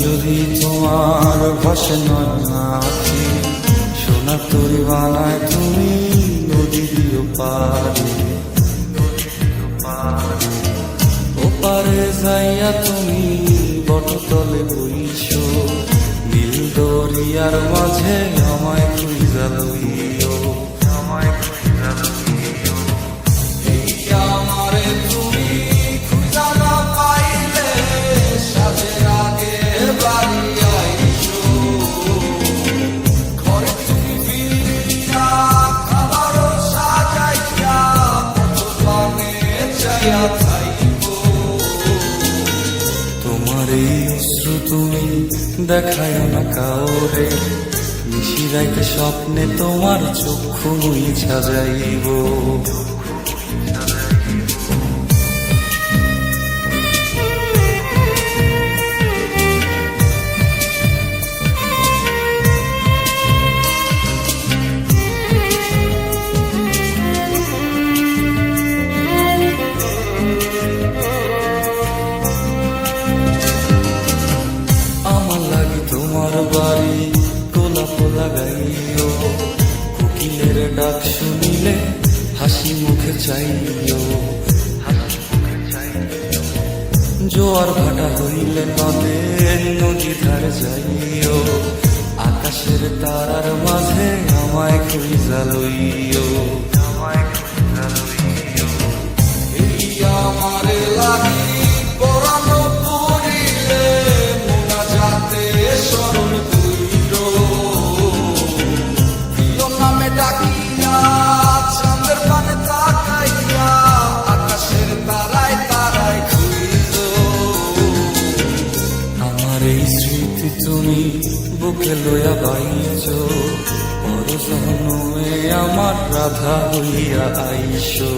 যদি তোমার ভাষে নয় সোনা তরি বানায় তুমি নদী দিও পারে, ওপারে যাইয়া তুমি বটতলে বইছো, নীল দরিয়ার মাঝে আমায় খুঁজা লইও, আমায় খুঁজা লইও। এই আমারে তুমি খুঁজা না পাইলে সাজের আগে বাড়ি আইছো, ঘরে তুমি ফিরিয়া খাবারও সাজাইয়া পথপানে চাইয়া থাইকো। তোমার এই অশ্রু তুমি দেখায় না কাউরে, নিশিরাইতে স্বপ্নে তোমার চক্ষু মুইছা যাইব। আমার লাগি তোমার বাড়ি গোলাপ লাগাইও, কোকিলের ডাক শুনিলে হাসি মুখে চাইও, জোয়ার ভাটা হইলে নদে নদী ধার যাইও, আকাশের তারার মাঝে আমায় খুঁজা লইও, আমায় খুঁজা লইও। এই আমারে লাগি পরানো পড়িলে মোনাজাতে স্মরণ কইরো, প্রিয় নামে ডাকিয়া চাঁদের পানে তাকাইয়া আকাশের তারায় তারায় খুঁজো। আমার এই স্মৃতি তুমি বুকে লইয়া বাইছো, পর জন্মে আমার রাধা হইয়া আইসো,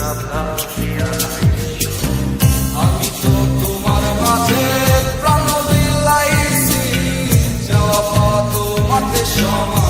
রাধা হইয়া আইসো। আমি তো তোমার মাঝে প্রাণ বিলাইছি, যাওয়া পথ মাঝে সময়